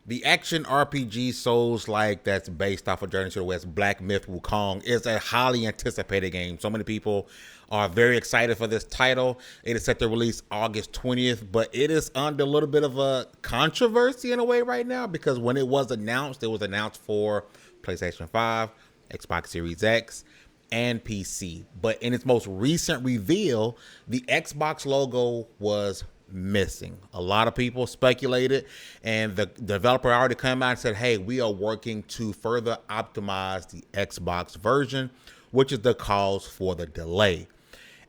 The action RPG Souls-like that's based off of Journey to the West, Black Myth Wukong, is a highly anticipated game. So many people are very excited for this title. It is set to release August 20th, but it is under a little bit of a controversy in a way right now because when it was announced for PlayStation 5, Xbox Series X, and PC. But in its most recent reveal, the Xbox logo was missing. A lot of people speculated, and the developer already came out and said, hey, we are working to further optimize the Xbox version, which is the cause for the delay.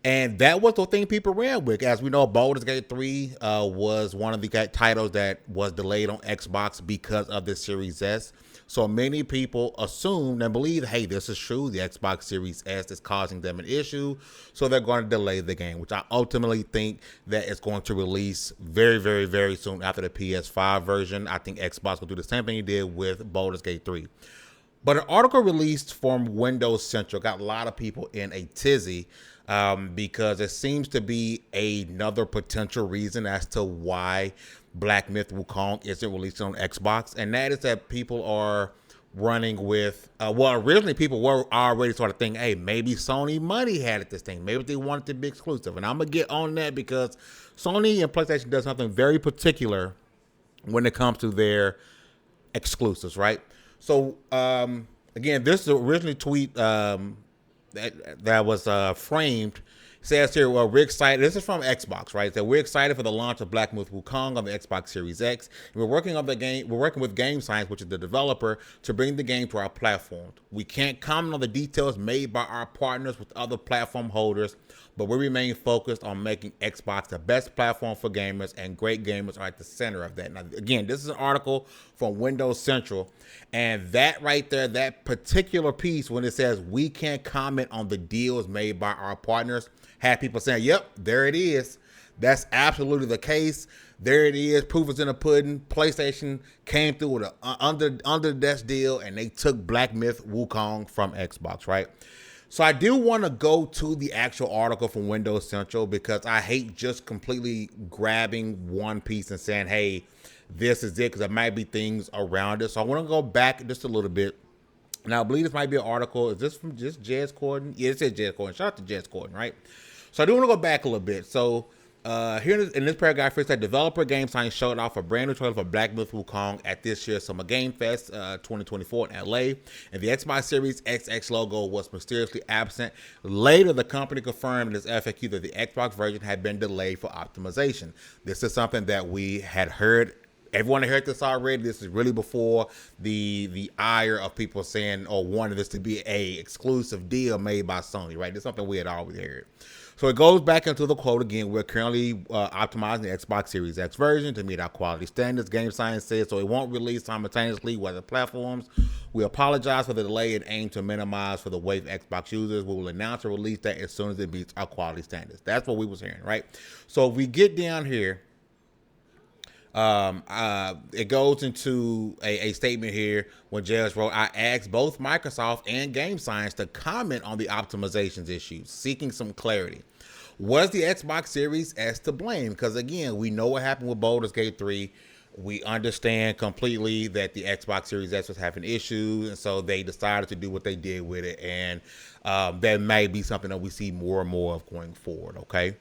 And that was the thing people ran with. As we know, Baldur's Gate 3 was one of the titles that was delayed on Xbox because of the Series S. So many people assumed and believe, hey, this is true. The Xbox Series S is causing them an issue. So they're going to delay the game, which I ultimately think that it's going to release very, very, very soon after the PS5 version. I think Xbox will do the same thing he did with Baldur's Gate 3. But an article released from Windows Central got a lot of people in a tizzy because it seems to be another potential reason as to why Black Myth Wukong isn't released on Xbox. And that is that people are running with, originally people were already sort of thinking, hey, maybe Sony money had it this thing. Maybe they wanted to be exclusive. And I'm going to get on that because Sony and PlayStation does something very particular when it comes to their exclusives, right? So, again, this is originally tweet that was framed. It says here, well, we're excited. This is from Xbox, right? That we're excited for the launch of Black Myth Wukong on the Xbox Series X. We're working on the game. We're working with Game Science, which is the developer, to bring the game to our platform. We can't comment on the details made by our partners with other platform holders, but we remain focused on making Xbox the best platform for gamers, and great gamers are at the center of that. Now, again, this is an article from Windows Central, and that right there, that particular piece, when it says we can't comment on the deals made by our partners, had people saying, yep, there it is. That's absolutely the case. There it is. Proof is in the pudding. PlayStation came through with an under the desk deal, and they took Black Myth Wukong from Xbox, right? So I do want to go to the actual article from Windows Central because I hate just completely grabbing one piece and saying, hey, this is it, because there might be things around it. So I want to go back just a little bit. Now, I believe this might be an article. Is this from just Jez Corden? Yeah, it says Jez Corden. Shout out to Jez Corden, right? So I do want to go back a little bit. So here in this paragraph, it said developer Game Science showed off a brand new trailer for Black Myth Wukong at this year's Summer Game Fest 2024 in LA, and the Xbox Series XX logo was mysteriously absent. Later, the company confirmed in its FAQ that the Xbox version had been delayed for optimization. This is something that we had heard. Everyone had heard this already. This is really before the ire of people saying or wanted this to be a exclusive deal made by Sony, right? This is something we had always heard. So it goes back into the quote again. We're currently optimizing the Xbox Series X version to meet our quality standards, Game Science says, so it won't release simultaneously with other platforms. We apologize for the delay and aim to minimize for the wave Xbox users. We will announce a release date as soon as it meets our quality standards. That's what we was hearing, right? So if we get down here, it goes into a statement here when Jez wrote, I asked both Microsoft and Game Science to comment on the optimizations issues, seeking some clarity. Was the Xbox Series S to blame? Because again, we know what happened with Baldur's Gate 3. We understand completely that the Xbox Series S was having issues, and so they decided to do what they did with it, and that may be something that we see more and more of going forward, okay?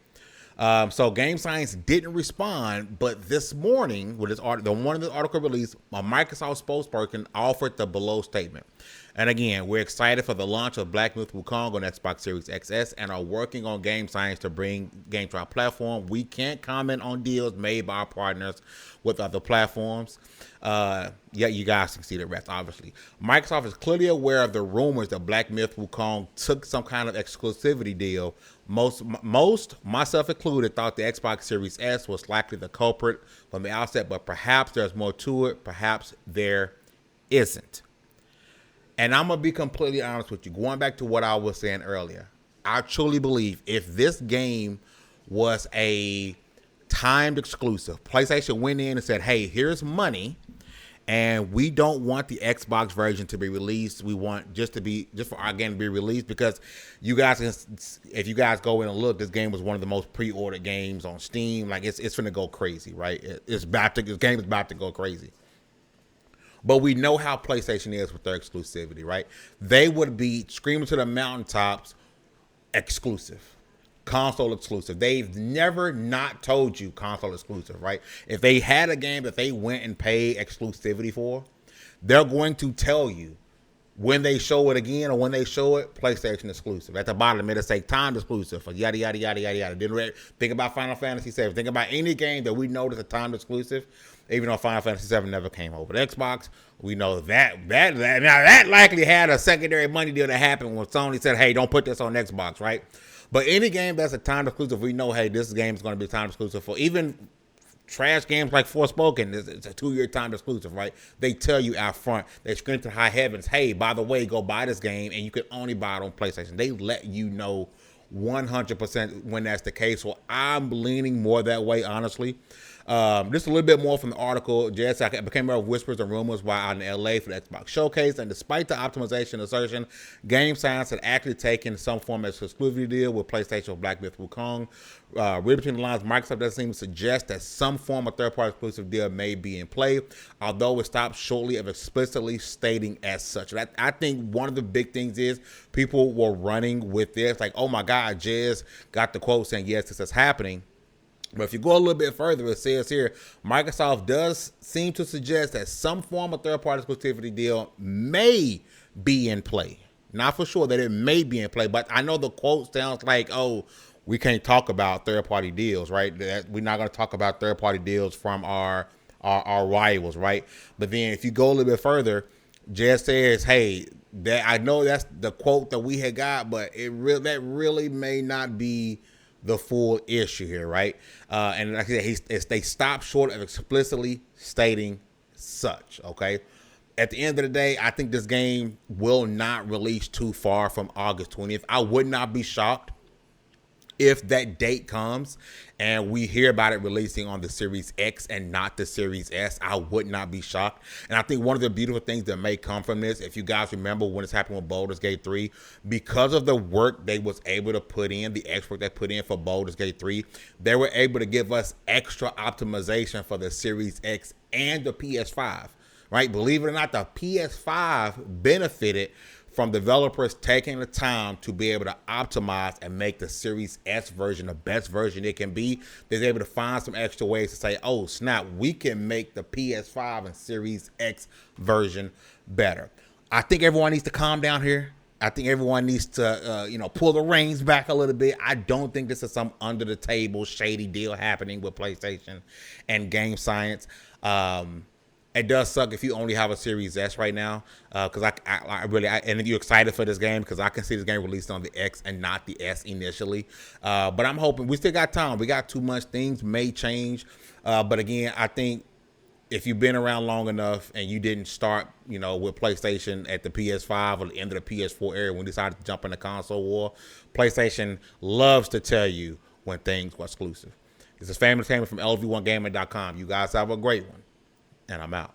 So Game Science didn't respond, but this morning, with this article, the one of the article released, a Microsoft spokesperson offered the below statement. And again, we're excited for the launch of Black Myth Wukong on Xbox Series XS and are working on Game Science to bring games to our platform. We can't comment on deals made by our partners with other platforms. Yeah, you guys can see the rest, obviously. Microsoft is clearly aware of the rumors that Black Myth Wukong took some kind of exclusivity deal. Most, myself included, thought the Xbox Series S was likely the culprit from the outset, but perhaps there's more to it. Perhaps there isn't. And I'm going to be completely honest with you. Going back to what I was saying earlier, I truly believe if this game was a timed exclusive, PlayStation went in and said, hey, here's money, and we don't want the Xbox version to be released. We want just for our game to be released, because you guys, if you guys go in and look, this game was one of the most pre-ordered games on Steam. Like it's going to go crazy, right? This game is about to go crazy. But we know how PlayStation is with their exclusivity, right? They would be screaming to the mountaintops, exclusive, console exclusive. They've never not told you console exclusive, right? If they had a game that they went and paid exclusivity for, they're going to tell you when they show it again or when they show it, PlayStation exclusive. At the bottom, it'll say time exclusive for yada, yada, yada, yada, yada. Didn't think about Final Fantasy VII. Think about any game that we know that's a time exclusive, even though Final Fantasy VII never came over to Xbox. We know that likely had a secondary money deal that happened when Sony said, hey, don't put this on Xbox, right? But any game that's a time exclusive, we know, hey, this game is going to be time exclusive for even trash games like Forspoken. It's a 2-year time exclusive, right? They tell you out front. They scream to the high heavens, hey, by the way, go buy this game, and you can only buy it on PlayStation. They let you know 100% when that's the case. So I'm leaning more that way, honestly. Just a little bit more from the article. Jess, I became aware of whispers and rumors while out in LA for the Xbox showcase, and despite the optimization assertion, Game Science had actually taken some form of exclusivity deal with PlayStation with Black Myth Wukong. Read between the lines, Microsoft does seem to suggest that some form of third-party exclusive deal may be in play, although it stopped shortly of explicitly stating as such. I think one of the big things is people were running with this, like, oh my God, Jez got the quote saying, yes, this is happening. But if you go a little bit further, it says here, Microsoft does seem to suggest that some form of third-party exclusivity deal may be in play. Not for sure that it may be in play, but I know the quote sounds like, oh, we can't talk about third-party deals, right? We're not going to talk about third-party deals from our rivals, right? But then if you go a little bit further, Jess says, hey, that I know that's the quote that we had got, but that really may not be the full issue here, right? And like I said, they stop short of explicitly stating such, okay? At the end of the day, I think this game will not release too far from August 20th. I would not be shocked if that date comes and we hear about it releasing on the Series X and not the Series S. I would not be shocked. And I think one of the beautiful things that may come from this, if you guys remember when this happened with Baldur's Gate 3, because of the work they was able to put in, the extra work they put in for Baldur's Gate 3, they were able to give us extra optimization for the Series X and the PS5, right? Believe it or not, the PS5 benefited from developers taking the time to be able to optimize and make the Series S version the best version it can be. They're able to find some extra ways to say, oh, snap, we can make the PS5 and Series X version better. I think everyone needs to calm down here. I think everyone needs to, pull the reins back a little bit. I don't think this is some under-the-table shady deal happening with PlayStation and Game Science. It does suck if you only have a Series S right now, because I really, and you're excited for this game because I can see this game released on the X and not the S initially. But I'm hoping we still got time. We got 2 months. Things may change. But again, I think if you've been around long enough and you didn't start, with PlayStation at the PS5 or the end of the PS4 era when you decided to jump in the console war, PlayStation loves to tell you when things were exclusive. This is Family Entertainment from LV1Gaming.com. You guys have a great one. And I'm out.